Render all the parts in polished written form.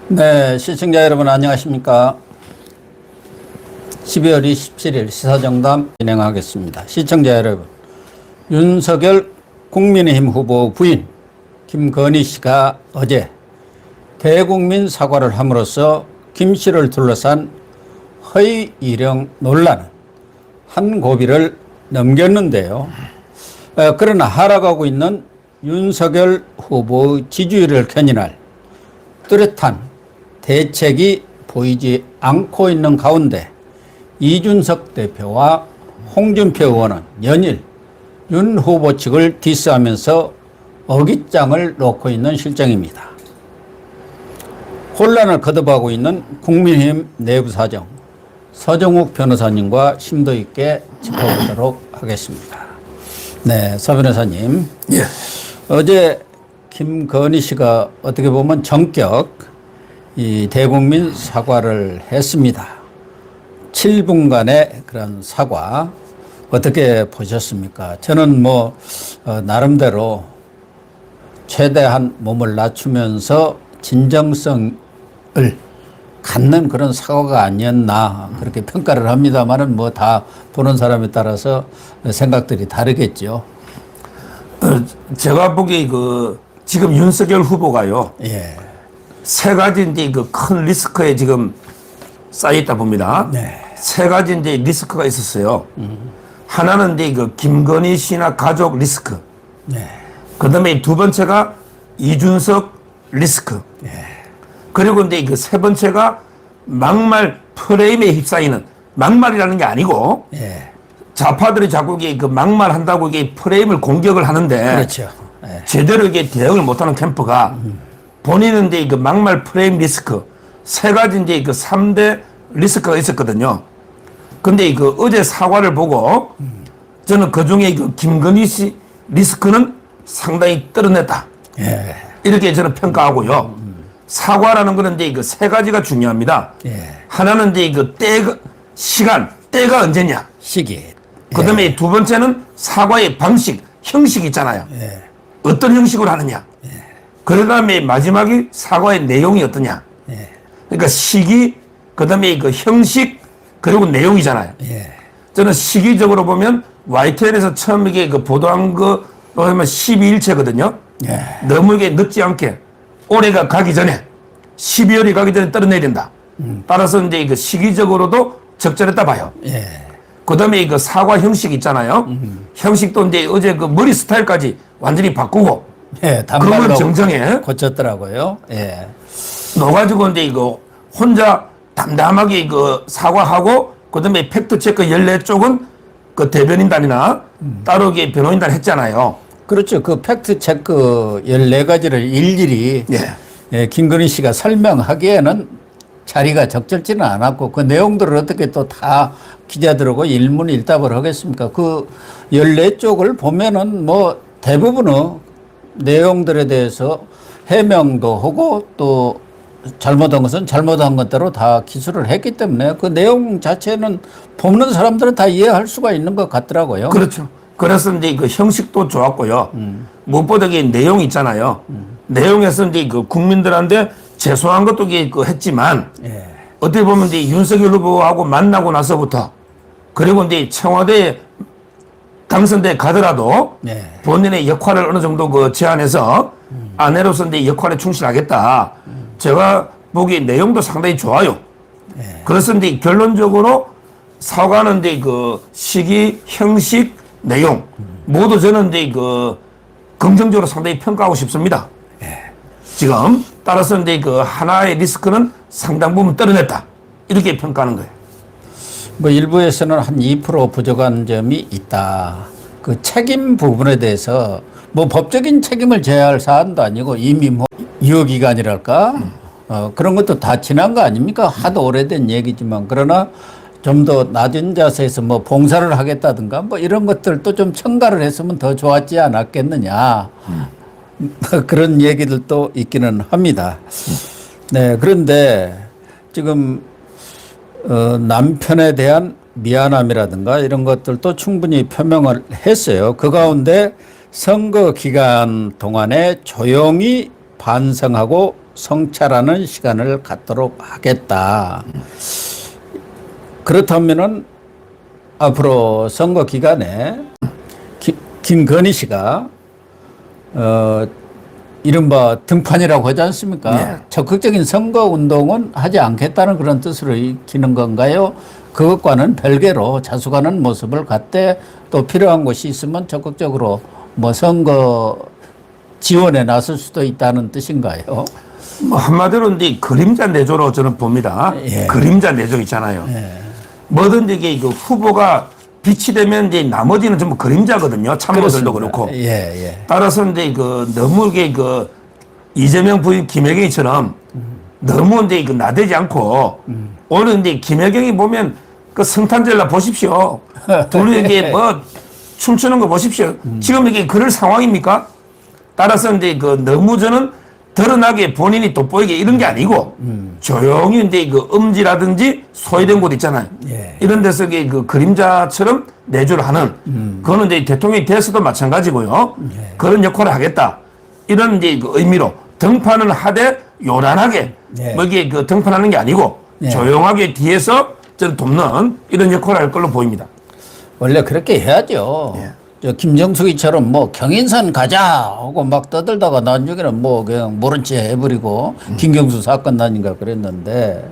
네, 시청자 여러분 안녕하십니까? 12월 27일 시사정담 진행하겠습니다. 시청자 여러분, 윤석열 국민의힘 후보 부인 김건희 씨가 어제 대국민 사과를 함으로써 김 씨를 둘러싼 허위 이령 논란은 한 고비를 넘겼는데요. 그러나 하락하고 있는 윤석열 후보의 지지율을 견인할 뚜렷한 대책이 보이지 않고 있는 가운데 이준석 대표와 홍준표 의원은 연일 윤 후보 측을 디스하면서 어깃장을 놓고 있는 실정입니다. 혼란을 거듭하고 있는 국민의힘 내부 사정, 서정욱 변호사님과 심도 있게 짚어보도록 하겠습니다. 네, 서 변호사님. 예. 어제 김건희 씨가 어떻게 보면 전격 이 대국민 사과를 했습니다. 7분간의 그런 사과 어떻게 보셨습니까? 저는 나름대로 최대한 몸을 낮추면서 진정성을 갖는 그런 사과가 아니었나 그렇게 평가를 합니다만은 다 보는 사람에 따라서 생각들이 다르겠죠. 제가 보기에 지금 윤석열 후보가요. 예. 세 가지 이제 큰 리스크에 지금 쌓여 있다 봅니다. 네. 세 가지 이제 리스크가 있었어요. 하나는 이제 김건희 씨나 가족 리스크. 네. 그 다음에 두 번째가 이준석 리스크. 예. 그리고 이제 세 번째가 막말 프레임에 휩싸이는, 막말이라는 게 아니고 예. 좌파들이 자꾸 이게 막말한다고 이게 프레임을 공격을 하는데 그렇죠. 예. 제대로 이게 대응을 못하는 캠프가 본인은 이제 막말 프레임 리스크 세 가지 이제 3대 리스크가 있었거든요. 근데 어제 사과를 보고 저는 그 중에 김건희 씨 리스크는 상당히 떨어냈다. 예. 이렇게 저는 평가하고요. 사과라는 거는 이제 세 가지가 중요합니다. 예. 하나는 이제 때가, 시간, 때가 언제냐. 시기. 그 다음에 두 번째는 사과의 방식, 형식 있잖아요. 예. 어떤 형식으로 하느냐. 그 다음에 마지막이 사과의 내용이 어떠냐. 예. 그러니까 시기, 그 다음에 형식, 그리고 내용이잖아요. 예. 저는 시기적으로 보면 YTN에서 처음 이게 보도한 거로 하면 12일째거든요. 예. 너무 이게 늦지 않게 올해가 가기 전에 12월이 가기 전에 떨어내야 된다. 따라서 이제 시기적으로도 적절했다 봐요. 예. 그 다음에 사과 형식 있잖아요. 형식도 이제 어제 머리 스타일까지 완전히 바꾸고. 예. 그건 단발로 정정해. 고쳤더라고요. 예. 넣어가지고 이제 혼자 담담하게 사과하고 그 다음에 팩트체크 14쪽은 대변인단이나 따로 변호인단 했잖아요. 그렇죠. 그 팩트 체크 14가지를 일일이 예. 김건희 씨가 설명하기에는 자리가 적절치는 않았고 그 내용들을 어떻게 또 다 기자들하고 일문일답을 하겠습니까? 그 14쪽을 보면은 대부분의 내용들에 대해서 해명도 하고 또 잘못한 것은 잘못한 것대로 다 기술을 했기 때문에 그 내용 자체는 보는 사람들은 다 이해할 수가 있는 것 같더라고요. 그렇죠. 그래서 이제 형식도 좋았고요. 무엇보다 내용 있잖아요. 내용에서 이제 국민들한테 죄송한 것도 했지만 예. 어떻게 보면 이제 윤석열 후보하고 만나고 나서부터 그리고 이제 청와대에 당선돼 가더라도 예. 본인의 역할을 어느 정도 제안해서 아내로서 이제 역할에 충실하겠다. 제가 보기에 내용도 상당히 좋아요. 예. 그래서 이제 결론적으로 사과는 이제 시기, 형식, 내용 모두 저는 이제 긍정적으로 상당히 평가하고 싶습니다. 지금 따라서 이제 하나의 리스크는 상당 부분 떨어냈다. 이렇게 평가하는 거예요. 일부에서는 한 2% 부족한 점이 있다. 그 책임 부분에 대해서 법적인 책임을 져야 할 사안도 아니고 이미 유효기간이랄까? 그런 것도 다 지난 거 아닙니까? 하도 오래된 얘기지만. 그러나 좀 더 낮은 자세에서 봉사를 하겠다든가 이런 것들도 좀 첨가를 했으면 더 좋았지 않았겠느냐. 그런 얘기들도 있기는 합니다. 네. 그런데 지금 남편에 대한 미안함이라든가 이런 것들도 충분히 표명을 했어요. 그 가운데 선거 기간 동안에 조용히 반성하고 성찰하는 시간을 갖도록 하겠다. 그렇다면은 앞으로 선거 기간에 김건희 씨가 이른바 등판이라고 하지 않습니까? 네. 적극적인 선거 운동은 하지 않겠다는 그런 뜻으로 익히는 건가요? 그것과는 별개로 자숙하는 모습을 갖되 또 필요한 곳이 있으면 적극적으로 뭐 선거 지원에 나설 수도 있다는 뜻인가요? 뭐 한마디로 이제 그림자 내조로 저는 봅니다. 예. 그림자 내조 있잖아요. 예. 뭐든지 이게 그 후보가 빛이 되면 이제 나머지는 전부 그림자거든요. 참모들도 그렇고. 예, 예. 따라서 이제 그 너무 이게 그 이재명 부인 김혜경이처럼 너무 이제 그 나대지 않고 오늘 이제 김혜경이 보면 그 성탄절날 보십시오. 둘이 이게 뭐 춤추는 거 보십시오. 지금 이게 그럴 상황입니까? 따라서 이제 그 너무 저는 드러나게 본인이 돋보이게 이런 게 아니고 조용히 이제 그 음지라든지 소외된 곳 있잖아요. 예. 이런 데서 그 그림자처럼 내주를 하는 그거는 이제 대통령이 돼서도 마찬가지고요. 예. 그런 역할을 하겠다. 이런 이제 그 의미로 등판을 하되 요란하게 예. 뭐 이게 그 등판하는 게 아니고 예. 조용하게 뒤에서 좀 돕는 이런 역할을 할 걸로 보입니다. 원래 그렇게 해야죠. 예. 저 김정숙이처럼 뭐 경인선 가자 하고 막 떠들다가 나중에는 뭐 그냥 모른 채 해버리고 김경수 사건 나니까 그랬는데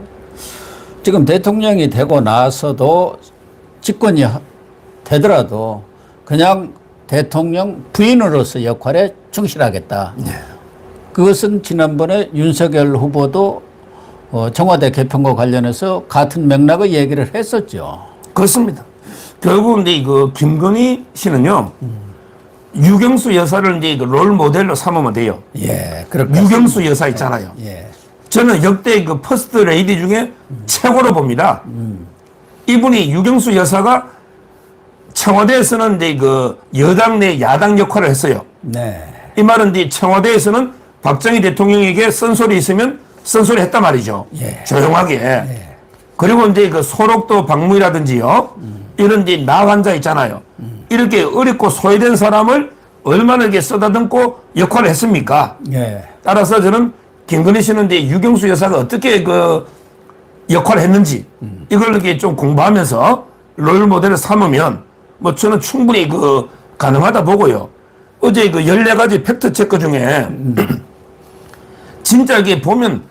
지금 대통령이 되고 나서도 집권이 되더라도 그냥 대통령 부인으로서 역할에 충실하겠다. 그것은 지난번에 윤석열 후보도 청와대 개편과 관련해서 같은 맥락의 얘기를 했었죠. 그렇습니다. 결국 이제 그 김건희 씨는요, 유경수 여사를 이제 그 롤 모델로 삼으면 돼요. 예, 그렇게. 유경수 여사 있잖아요. 예, 저는 역대 그 퍼스트 레이디 중에 최고로 봅니다. 이분이 유경수 여사가 청와대에서는 이제 그 여당 내 야당 역할을 했어요. 네, 이 말은 이제 청와대에서는 박정희 대통령에게 쓴소리 있으면 쓴소리 했단 말이죠. 예. 조용하게. 그리고 이제 그 소록도 박무희라든지요. 이런 이제 나 환자 있잖아요. 이렇게 어렵고 소외된 사람을 얼마나 이렇게 써다듬고 역할을 했습니까? 예, 따라서 저는 김건희 씨는 이제 유경수 여사가 어떻게 그 역할을 했는지 이걸 이렇게 좀 공부하면서 롤 모델을 삼으면 뭐 저는 충분히 그 가능하다 보고요. 어제 그 14가지 팩트 체크 중에 진짜 이게 보면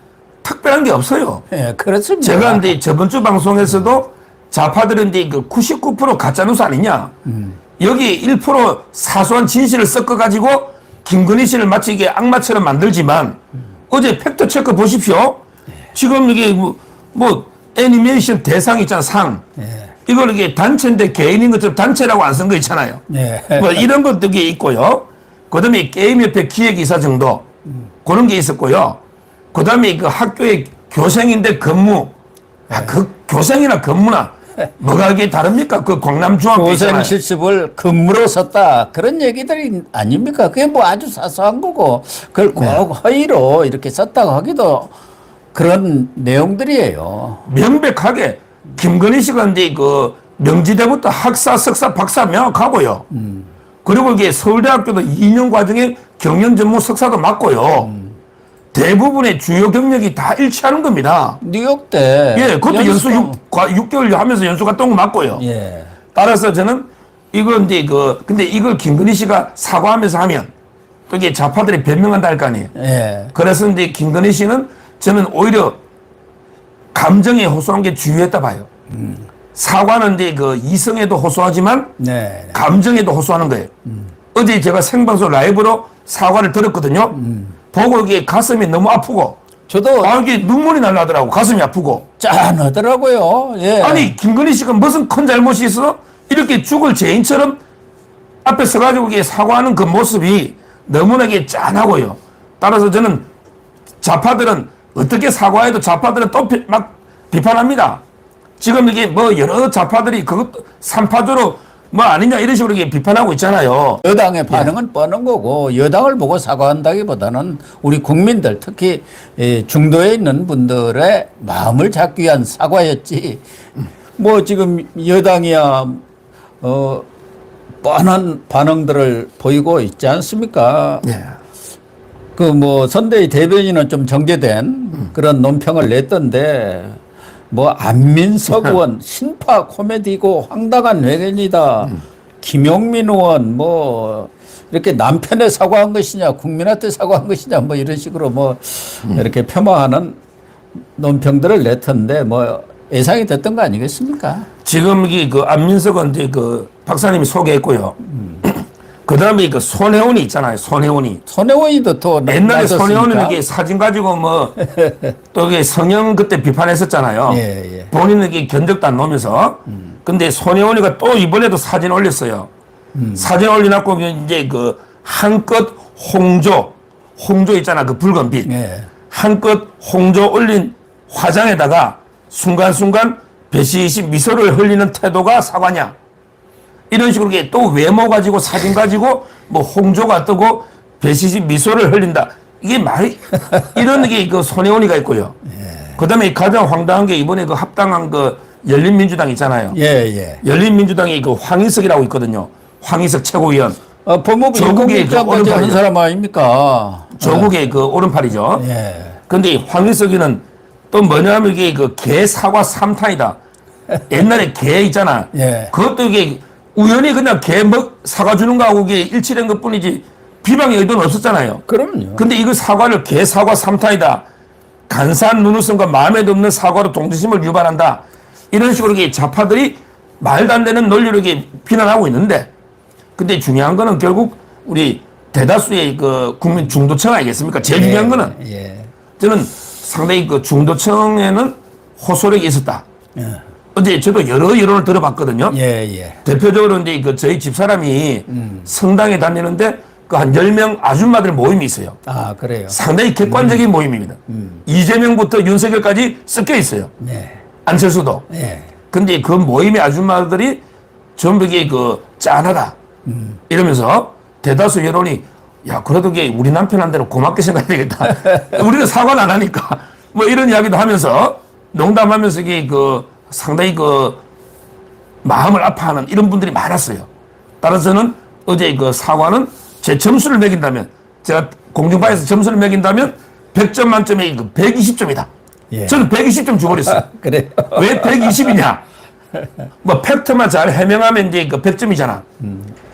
특별한 게 없어요. 예, 그렇습니다. 제가 이제 저번 주 방송에서도 좌파들은 이제 그 99% 가짜뉴스 아니냐. 여기 1% 사소한 진실을 섞어가지고 김건희 씨를 마치 이게 악마처럼 만들지만 어제 팩트 체크 보십시오. 지금 이게 뭐 애니메이션 대상 있잖아, 상. 이걸 이게 단체인데 개인인 것처럼 단체라고 안 쓴 거 있잖아요. 예. 뭐 이런 것들이 있고요. 그 다음에 게임협회 기획이사 정도. 그런 게 있었고요. 그 다음에 그 학교의 교생인데 근무. 그 교생이나 근무나 뭐가 이게 다릅니까? 그 광남중학교 고생 있잖아요. 실습을 근무로 썼다. 그런 얘기들이 아닙니까? 그게 뭐 아주 사소한 거고, 그걸 꼭 허위로 이렇게 썼다고 하기도 그런 내용들이에요. 명백하게 김건희 씨가 이제 그 명지대부터 학사, 석사, 박사 명확하고요. 그리고 이게 서울대학교도 2년 과정에 경영 전문 석사도 맞고요. 대부분의 주요 경력이 다 일치하는 겁니다. 뉴욕 때. 예, 그것도 연수 6개월 하면서 연수 갔다 온 거 맞고요. 예. 따라서 저는 이건 이제 근데 이걸 김건희 씨가 사과하면서 하면 또 이게 좌파들이 변명한다 할 거 아니에요. 예. 그래서 이제 김건희 씨는 저는 오히려 감정에 호소한 게 중요했다 봐요. 사과는 이제 그 이성에도 호소하지만 네. 감정에도 호소하는 거예요. 어제 제가 생방송 라이브로 사과를 들었거든요. 보고 이게 가슴이 너무 아프고 저도 이게 눈물이 날라더라고. 가슴이 아프고. 짠하더라고요. 예. 아니 김건희 씨가 무슨 큰 잘못이 있어? 이렇게 죽을 죄인처럼 앞에 서가지고 이게 사과하는 그 모습이 너무나 이게 짠하고요. 따라서 저는 좌파들은 어떻게 사과해도 좌파들은 또 막 비판합니다. 지금 이게 뭐 여러 좌파들이 그것도 삼파조로 뭐 아니냐 이런 식으로 이게 비판하고 있잖아요. 여당의 반응은 뻔한 거고 여당을 보고 사과한다기보다는 우리 국민들 특히 중도에 있는 분들의 마음을 잡기 위한 사과였지. 뭐 지금 여당이야 뻔한 반응들을 보이고 있지 않습니까? 예. 그 뭐 선대위 대변인은 좀 정제된 그런 논평을 냈던데 뭐 안민석 의원 신파 코미디고 황당한 회견이다. 김용민 의원 뭐 이렇게 남편에 사과한 것이냐 국민한테 사과한 것이냐 뭐 이런 식으로 뭐 이렇게 폄하하는 논평들을 냈던데 뭐 예상이 됐던 거 아니겠습니까? 지금 이 그 안민석은 이제 그 박사님이 소개했고요. 그 다음에 그 손혜원이 있잖아요. 손혜원이. 손혜원이도 또 옛날에 나섰으니까. 손혜원은 이게 사진 가지고 뭐 또 이게 성형 그때 비판했었잖아요. 예, 예. 본인은 이게 견적도 안 놓으면서. 근데 손혜원이가 또 이번에도 사진 올렸어요. 사진 올려놓고 이제 그 한껏 홍조 있잖아. 그 붉은 빛. 예. 한껏 홍조 올린 화장에다가 순간순간 배시시 미소를 흘리는 태도가 사과냐. 이런 식으로 또 외모 가지고 사진 가지고 뭐 홍조가 뜨고 배시시 미소를 흘린다. 이게 말이 이런 게 그 손혜원이가 있고요. 그 다음에 가장 황당한 게 이번에 그 합당한 그 열린민주당 있잖아요. 예, 예. 열린민주당에 그 황희석이라고 있거든요. 황희석 최고위원. 법무부 조국의 그 일국장까지 한 오른팔이죠. 사람 아닙니까? 조국의 그 오른팔이죠. 예. 근데 황희석이는 또 뭐냐면 이게 그 개 사과 3탄이다. 옛날에 개 있잖아. 예. 그것도 이게 우연히 그냥 개 사과 주는 거하고 이게 일치된 것 뿐이지 비방의 의도는 없었잖아요. 그럼요. 근데 이거 사과를 개 사과 3탄이다. 간사한 눈웃음과 마음에 없는 사과로 동지심을 유발한다. 이런 식으로 이게 좌파들이 말도 안 되는 논리로 이게 비난하고 있는데 근데 중요한 거는 결국 우리 대다수의 그 국민 중도층 아니겠습니까? 제일 중요한 거는 예. 저는 상당히 그 중도층에는 호소력이 있었다. 예. 어제 저도 여러 여론을 들어봤거든요. 예, 예. 대표적으로 이제 그 저희 집사람이 성당에 다니는데 그 한 10명 아줌마들 모임이 있어요. 아, 그래요. 상당히 객관적인 모임입니다. 이재명부터 윤석열까지 섞여 있어요. 네. 안철수도. 예. 근데 그 모임의 아줌마들이 전부 이게 그 짠하다. 이러면서 대다수 여론이 야, 그래도 이게 우리 남편한테는 고맙게 생각해야 되겠다. 우리는 사과는 안 하니까. 뭐 이런 이야기도 하면서 농담하면서 이게 그 상당히 그 마음을 아파하는 이런 분들이 많았어요. 따라서는 어제 그 사과는 제 점수를 매긴다면 제가 공중파에서 점수를 매긴다면 100점 만점에 그 120점이다. 예. 저는 120점 줘버렸어요. 그래요. 왜 120이냐? 뭐 팩트만 잘 해명하면 이제 그 100점이잖아.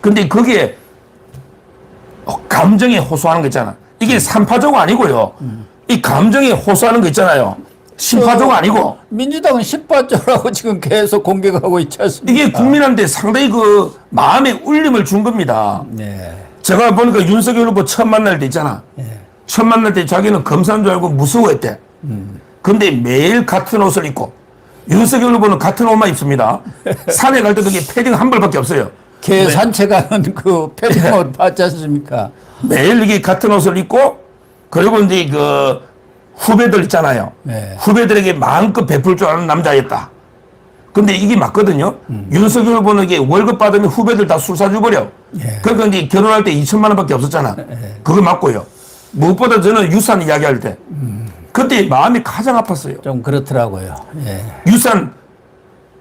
근데 거기에 감정에 호소하는 거 있잖아. 이게 삼파조가 아니고요. 이 감정에 호소하는 거 있잖아요. 심파조가 아니고. 민주당은 10파조라고 지금 계속 공격하고 있지 않습니까? 이게 국민한테 상당히 그 마음의 울림을 준 겁니다. 네. 제가 보니까 윤석열 후보 처음 만날 때 있잖아. 처음 만날 때 자기는 검사인 줄 알고 무서워했대. 근데 매일 같은 옷을 입고 윤석열 후보는 같은 옷만 입습니다. 산에 갈 때도 이게 패딩 한 벌밖에 없어요. 개 산책하는 그 패딩옷 봤지 않습니까? 매일 이게 같은 옷을 입고 그리고 이제 그 후배들 있잖아요. 네. 후배들에게 마음껏 베풀 줄 아는 남자였다. 근데 이게 맞거든요. 윤석열 후보는 이게 월급 받으면 후배들 다 술 사줘버려. 예. 그러니까 이제 결혼할 때 2천만 원밖에 없었잖아. 그거 맞고요. 무엇보다 저는 유산 이야기할 때 그때 마음이 가장 아팠어요. 좀 그렇더라고요. 예. 유산.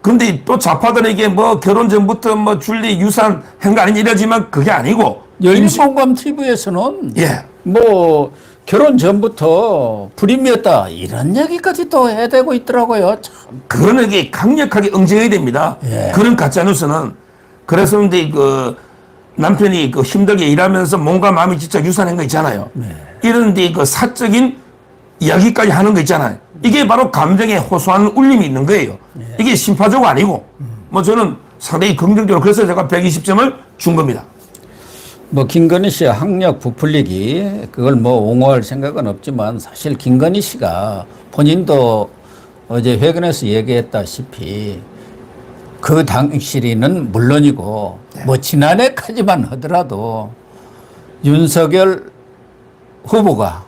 근데 또 좌파들에게 뭐 결혼 전부터 뭐 줄리 유산 한 거 아니냐 이러지만 그게 아니고. 열린공감 TV에서는 예. 뭐 결혼 전부터 불임이었다 이런 얘기까지 또 해대고 있더라고요. 참. 그거는 이게 강력하게 응징해야 됩니다. 예. 그런 가짜뉴스는. 그래서 근데 그 남편이 그 힘들게 일하면서 몸과 마음이 진짜 유산한 거 있잖아요. 이런 데 그 사적인 이야기까지 하는 거 있잖아요. 이게 바로 감정에 호소하는 울림이 있는 거예요. 이게 심파조가 아니고. 뭐 저는 상당히 긍정적으로 그래서 제가 120점을 준 겁니다. 뭐 김건희 씨의 학력 부풀리기 그걸 뭐 옹호할 생각은 없지만 사실 김건희 씨가 본인도 어제 회견에서 얘기했다시피 그 당시리는 물론이고 뭐 지난해까지만 하더라도 윤석열 후보가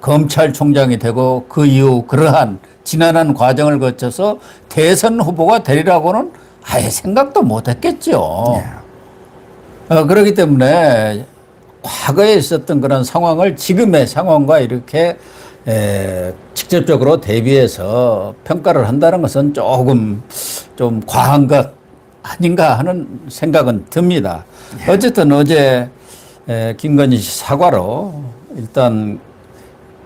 검찰총장이 되고 그 이후 그러한 지난한 과정을 거쳐서 대선 후보가 되리라고는 아예 생각도 못 했겠죠. 그렇기 때문에 과거에 있었던 그런 상황을 지금의 상황과 이렇게 직접적으로 대비해서 평가를 한다는 것은 조금 좀 과한 것 아닌가 하는 생각은 듭니다. 어쨌든 어제 김건희 씨 사과로 일단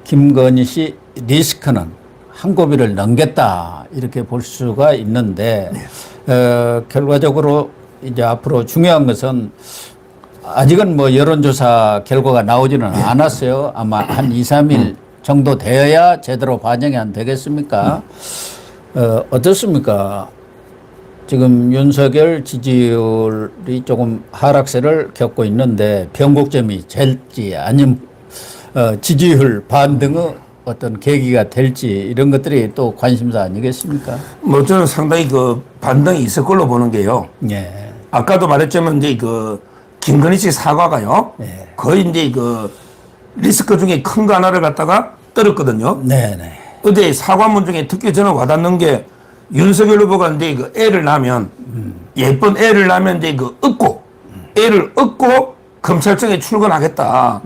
김건희 씨 리스크는 한 고비를 넘겼다 이렇게 볼 수가 있는데 결과적으로 이제 앞으로 중요한 것은 아직은 뭐 여론조사 결과가 나오지는 않았어요. 아마 한 2, 3일 정도 되어야 제대로 반영이 안 되겠습니까? 어떻습니까? 지금 윤석열 지지율이 조금 하락세를 겪고 있는데 변곡점이 될지 아니면 지지율 반등의 어떤 계기가 될지 이런 것들이 또 관심사 아니겠습니까? 뭐 저는 상당히 그 반등이 있을 걸로 보는 게요. 예. 아까도 말했지만 이제 그 김건희 씨 사과가요. 예. 거의 이제 그 리스크 중에 큰 거 하나를 갖다가 떨었거든요. 네네. 어제 사과문 중에 특히 저는 와닿는 게 윤석열 후보가 이제 그 애를 낳으면 예쁜 애를 낳으면 이제 그 업고 애를 업고 검찰청에 출근하겠다.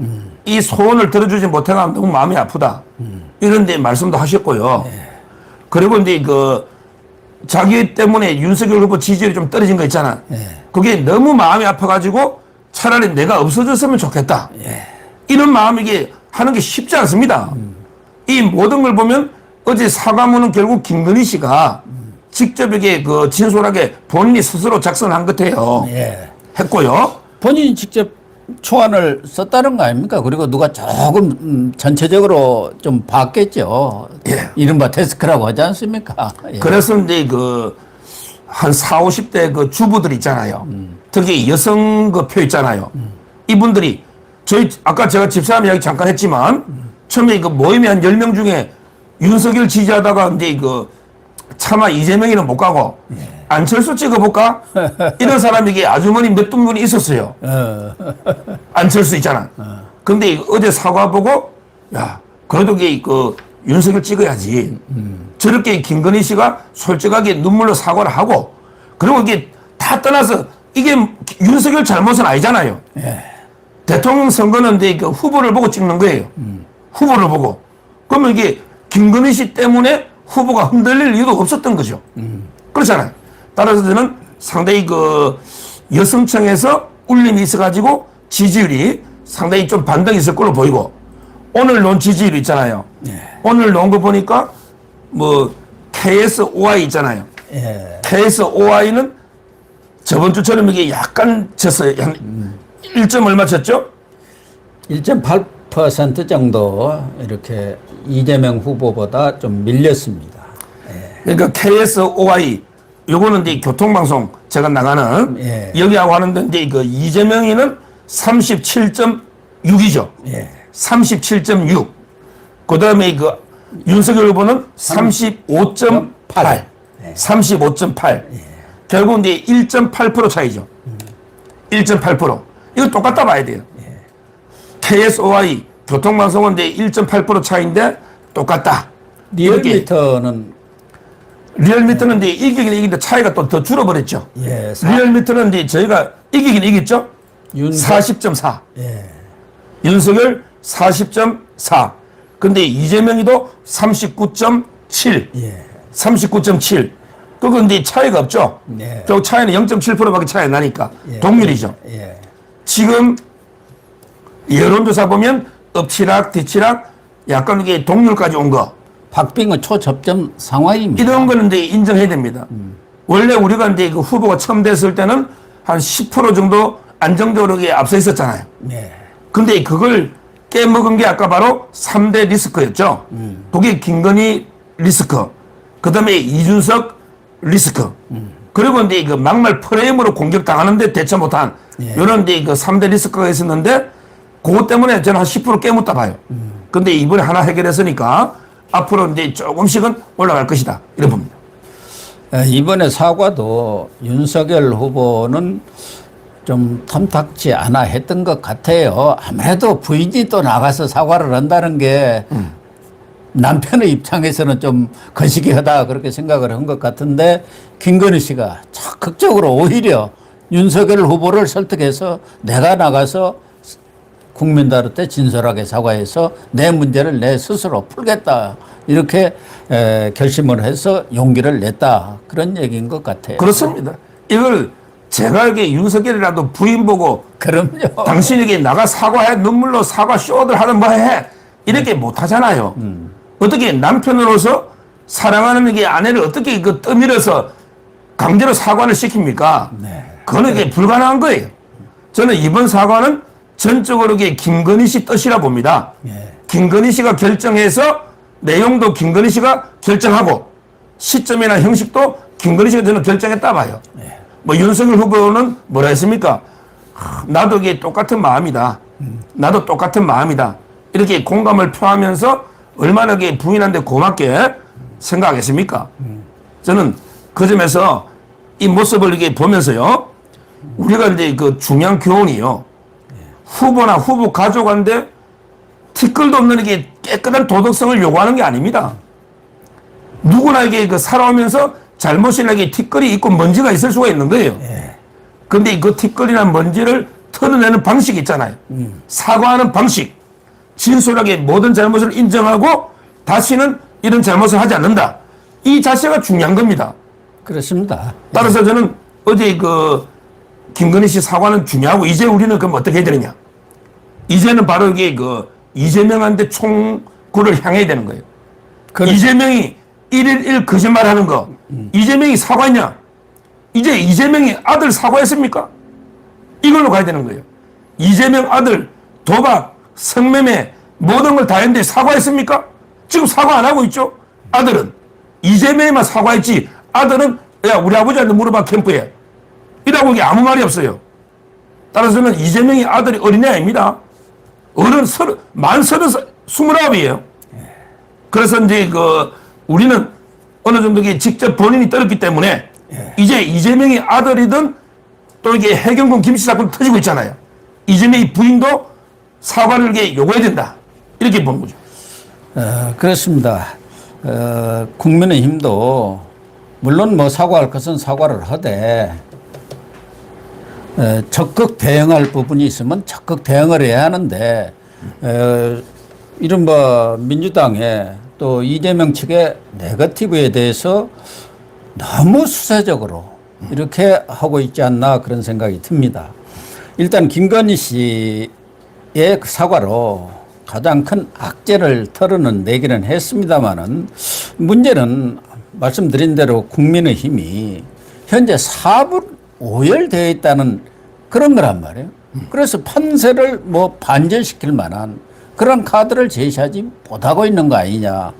이 소원을 들어주지 못해가 너무 마음이 아프다. 이런 데 말씀도 하셨고요. 그리고 이제 그 자기 때문에 윤석열 후보 지지율이 좀 떨어진 거 있잖아. 그게 너무 마음이 아파가지고 차라리 내가 없어졌으면 좋겠다. 이런 마음이 이게 하는 게 쉽지 않습니다. 이 모든 걸 보면 어제 사과문은 결국 김건희 씨가 직접 이게 그 진솔하게 본인이 스스로 작성한 것 같아요. 예. 했고요. 본인이 직접 초안을 썼다는 거 아닙니까? 그리고 누가 조금 전체적으로 좀 봤겠죠. 예. 이른바 데스크라고 하지 않습니까? 예. 그래서 이제 그 한 4, 50대 그 주부들 있잖아요. 특히 여성 그 표 있잖아요. 이분들이 저희 아까 제가 집사람 이야기 잠깐 했지만 처음에 그 모임이 한 10명 중에 윤석열 지지하다가 이제 그 차마 이재명이는 못 가고 안철수 찍어볼까? 이런 사람이 이게 아주머니 몇 분이 있었어요. 안철수 있잖아. 근데 어제 사과 보고 야 그래도 이게 그 윤석열 찍어야지. 저렇게 김건희 씨가 솔직하게 눈물로 사과를 하고 그리고 이게 다 떠나서 이게 윤석열 잘못은 아니잖아요. 대통령 선거는 이제 그 후보를 보고 찍는 거예요. 후보를 보고. 그러면 이게 김건희 씨 때문에 후보가 흔들릴 이유도 없었던 거죠. 그렇잖아요. 따라서 저는 상당히 그 여성층에서 울림이 있어가지고 지지율이 상당히 좀 반등이 있을 걸로 보이고 오늘 논 지지율 있잖아요. 오늘 논 거 보니까 뭐 KSOI 있잖아요. KSOI는 저번 주처럼 이게 약간 졌어요. 한 1점 얼마 졌죠? 1.8% 정도 이렇게 이재명 후보보다 좀 밀렸습니다. 그러니까 KSOI 요거는 이제 교통방송 제가 나가는 여기하고 하는데 이제 그 이재명이는 37.6이죠. 37.6. 그다음에 그 윤석열 후보는 35.8. 35.8. 결국 이제 1.8% 차이죠. 1.8%. 이거 똑같다 봐야 돼요. KSOI 교통방송은 이제 1.8% 차이인데 똑같다. 리얼미터는 리얼미터는 이제 이기긴 이기는데 차이가 또 더 줄어버렸죠. 예, 리얼미터는 이제 저희가 이기긴 이겼죠. 40.4. 윤석열 40.4. 근데 이재명이도 39.7. 39.7. 그건 이제 차이가 없죠. 결국 차이는 0.7%밖에 차이 나니까 동률이죠. 지금 여론조사 보면 엎치락 뒤치락 약간 이게 동률까지 온 거. 박빙의 초접점 상황입니다. 이런 거는 이제 인정해야 됩니다. 원래 우리가 이제 그 후보가 처음 됐을 때는 한 10% 정도 안정적으로 앞서 있었잖아요. 근데 그걸 깨먹은 게 아까 바로 3대 리스크였죠. 그게 김건희 리스크, 그 다음에 이준석 리스크, 그리고 이제 그 막말 프레임으로 공격당하는데 대처 못한 이런 이제 그 3대 리스크가 있었는데 그것 때문에 저는 한 10% 깨묻다 봐요. 근데 이번에 하나 해결했으니까 앞으로 이제 조금씩은 올라갈 것이다. 이런 봅니다. 이번에 사과도 윤석열 후보는 좀 탐탁지 않아 했던 것 같아요. 아무래도 부인이 또 나가서 사과를 한다는 게 남편의 입장에서는 좀 거시기하다 그렇게 생각을 한 것 같은데 김건희 씨가 적극적으로 오히려 윤석열 후보를 설득해서 내가 나가서 국민들한테 진솔하게 사과해서 내 문제를 내 스스로 풀겠다 이렇게 결심을 해서 용기를 냈다 그런 얘기인 것 같아요. 그렇습니다. 이걸 제가 이게 윤석열이라도 부인 보고 그럼요. 당신에게 나가 사과해 눈물로 사과 쇼들 하든 뭐 해 이렇게 못 하잖아요. 어떻게 남편으로서 사랑하는 게 아내를 어떻게 그 떠밀어서 강제로 사과를 시킵니까? 네. 그거는 이게 불가능한 거예요. 저는 이번 사과는 전적으로 이게 김건희 씨 뜻이라 봅니다. 예. 김건희 씨가 결정해서 내용도 김건희 씨가 결정하고 시점이나 형식도 김건희 씨가 저는 결정했다 봐요. 뭐 윤석열 후보는 뭐라 했습니까? 나도 이게 똑같은 마음이다. 나도 똑같은 마음이다. 이렇게 공감을 표하면서 얼마나 이게 부인한테 고맙게 생각하겠습니까? 저는 그 점에서 이 모습을 이렇게 보면서요. 우리가 이제 그 중요한 교훈이요. 후보나 후보 가족한테 티끌도 없는 이게 깨끗한 도덕성을 요구하는 게 아닙니다. 누구나 이게 그 살아오면서 잘못이나 이게 티끌이 있고 먼지가 있을 수가 있는 거예요. 근데 그 티끌이나 먼지를 털어내는 방식이 있잖아요. 사과하는 방식. 진솔하게 모든 잘못을 인정하고 다시는 이런 잘못을 하지 않는다. 이 자세가 중요한 겁니다. 그렇습니다. 따라서 저는 어제 그 김건희 씨 사과는 중요하고 이제 우리는 그럼 어떻게 해야 되느냐. 이제는 바로 이게 그 이재명한테 총구를 향해야 되는 거예요. 그렇죠. 이재명이 1일 1 거짓말 하는 거. 이재명이 사과했냐? 이제 이재명이 아들 사과했습니까? 이걸로 가야 되는 거예요. 이재명 아들 도박, 성매매 모든 걸 다 했는데 사과했습니까? 지금 사과 안 하고 있죠? 아들은. 이재명이만 사과했지 아들은 야 우리 아버지한테 물어봐 캠프에. 이라고 이게 아무 말이 없어요. 따라서는 이재명이 아들이 어린애 아닙니다. 어른 만 29이에요. 그래서 이제 그 우리는 어느 정도 직접 본인이 떨었기 때문에 이제 이재명이 아들이든 또 이게 해경군 김씨 사건 터지고 있잖아요. 이재명이 부인도 사과를 이렇게 요구해야 된다. 이렇게 보는 거죠. 그렇습니다. 국민의힘도 물론 뭐 사과할 것은 사과를 하되 적극 대응할 부분이 있으면 적극 대응을 해야 하는데 이른바 민주당의 또 이재명 측의 네거티브에 대해서 너무 수세적으로 이렇게 하고 있지 않나 그런 생각이 듭니다. 일단 김건희 씨의 그 사과로 가장 큰 악재를 털어내기는 했습니다마는 문제는 말씀드린 대로 국민의힘이 현재 4분 오열되어 있다는 그런 거란 말이에요. 그래서 판세를 뭐 반전시킬 만한 그런 카드를 제시하지 못하고 있는 거 아니냐.